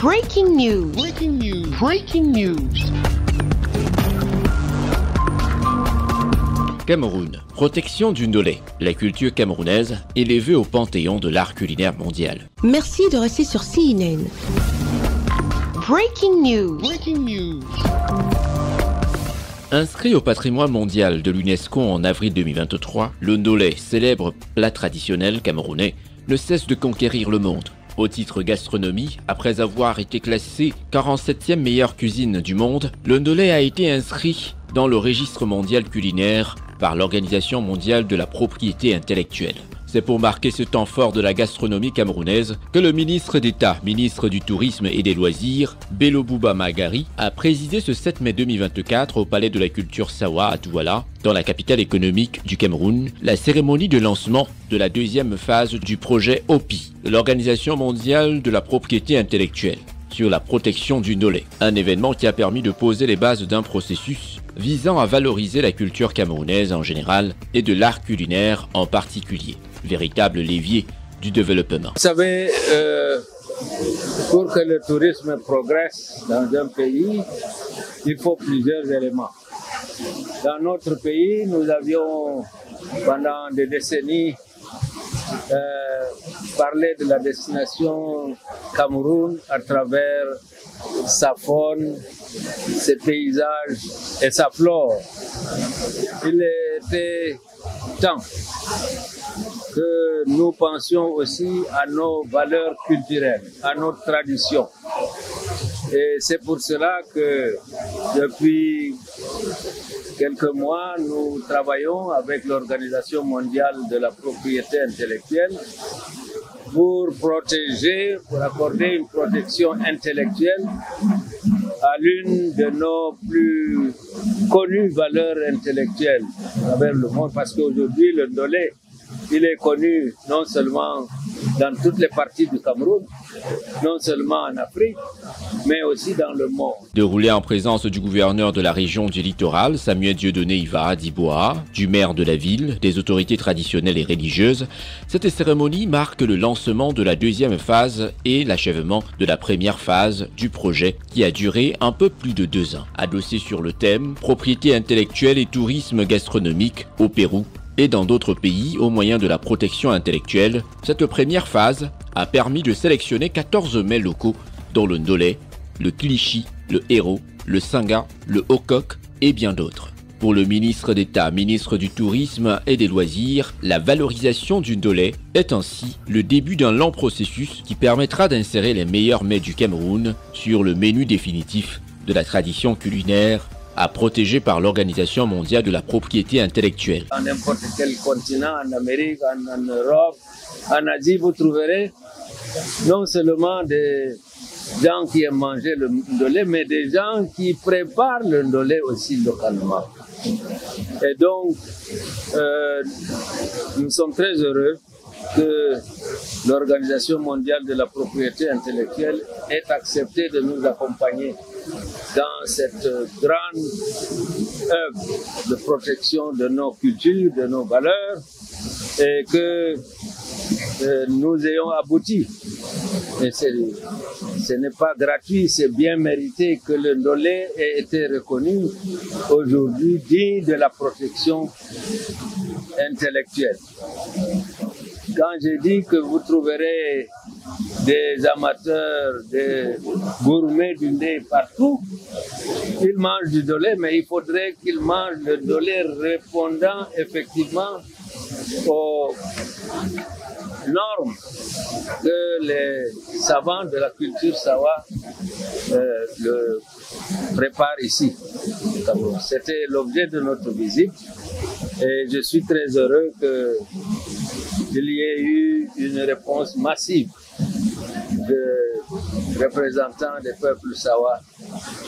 Breaking news. Breaking news. Breaking news. Cameroun, protection du Ndolé. La culture camerounaise élevée au panthéon de l'art culinaire mondial. Merci de rester sur CNN. Breaking news. Breaking news. Inscrit au patrimoine mondial de l'UNESCO en avril 2023, le Ndolé, célèbre plat traditionnel camerounais, ne cesse de conquérir le monde. Au titre gastronomie, après avoir été classé 47e meilleure cuisine du monde, le Ndolé a été inscrit dans le registre mondial culinaire par l'Organisation mondiale de la propriété intellectuelle. C'est pour marquer ce temps fort de la gastronomie camerounaise que le ministre d'État, ministre du Tourisme et des Loisirs, Bello Bouba Magari, a présidé ce 7 mai 2024 au Palais de la Culture Sawa à Douala, dans la capitale économique du Cameroun, la cérémonie de lancement de la deuxième phase du projet OPI, l'Organisation mondiale de la propriété intellectuelle, sur la protection du Ndolé. Un événement qui a permis de poser les bases d'un processus visant à valoriser la culture camerounaise en général et de l'art culinaire en particulier, véritable levier du développement. Vous savez, pour que le tourisme progresse dans un pays, il faut plusieurs éléments. Dans notre pays, nous avions pendant des décennies parlé de la destination Cameroun à travers sa faune, ses paysages et sa flore. Il était temps que nous pensions aussi à nos valeurs culturelles, à notre tradition. Et c'est pour cela que depuis quelques mois, nous travaillons avec l'Organisation mondiale de la propriété intellectuelle pour protéger, pour accorder une protection intellectuelle à l'une de nos plus connues valeurs intellectuelles à travers le monde. Parce qu'aujourd'hui, le Ndolé, il est connu non seulement dans toutes les parties du Cameroun, non seulement en Afrique, mais aussi dans le monde. Déroulé en présence du gouverneur de la région du littoral, Samuel Dieudonné Iva Diboa, du maire de la ville, des autorités traditionnelles et religieuses, cette cérémonie marque le lancement de la deuxième phase et l'achèvement de la première phase du projet qui a duré un peu plus de 2 ans. Adossé sur le thème « Propriété intellectuelle et tourisme gastronomique au Pérou », et dans d'autres pays au moyen de la protection intellectuelle, cette première phase a permis de sélectionner 14 mets locaux dont le Ndolé, le Klichi, le Hérault, le Singa, le Okok et bien d'autres. Pour le ministre d'État, ministre du Tourisme et des Loisirs, la valorisation du Ndolé est ainsi le début d'un lent processus qui permettra d'insérer les meilleurs mets du Cameroun sur le menu définitif de la tradition culinaire à protéger par l'Organisation mondiale de la propriété intellectuelle. Dans n'importe quel continent, en Amérique, en Europe, en Asie, vous trouverez non seulement des gens qui aiment manger le Ndolé, mais des gens qui préparent le Ndolé aussi localement. Et donc, nous sommes très heureux que l'Organisation mondiale de la propriété intellectuelle ait accepté de nous accompagner dans cette grande œuvre de protection de nos cultures, de nos valeurs, et que nous ayons abouti. Et ce n'est pas gratuit, c'est bien mérité que le Ndolé ait été reconnu aujourd'hui digne de la protection intellectuelle. Quand j'ai dit que vous trouverez des amateurs, des gourmets du Ndolé partout, ils mangent du Ndolé, mais il faudrait qu'ils mangent le Ndolé répondant effectivement aux normes que les savants de la culture Sawa le préparent ici. C'était l'objet de notre visite et je suis très heureux qu'il y ait eu une réponse massive de représentants des peuples Sawa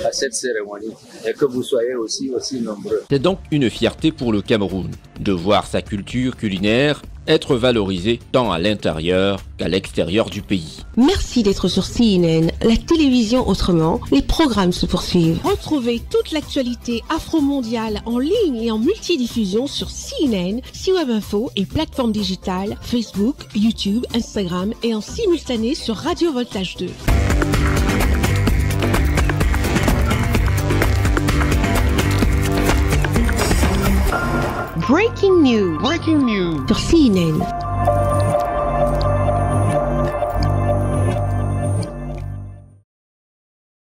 à cette cérémonie et que vous soyez aussi nombreux. C'est donc une fierté pour le Cameroun de voir sa culture culinaire être valorisée tant à l'intérieur qu'à l'extérieur du pays. Merci d'être sur CNN, la télévision autrement. Les programmes se poursuivent. Retrouvez toute l'actualité afro-mondiale en ligne et en multidiffusion sur CNN, C-Web Info et plateformes digitales, Facebook, YouTube, Instagram et en simultané sur Radio Voltage 2. Breaking news. Breaking news. Sur CNN.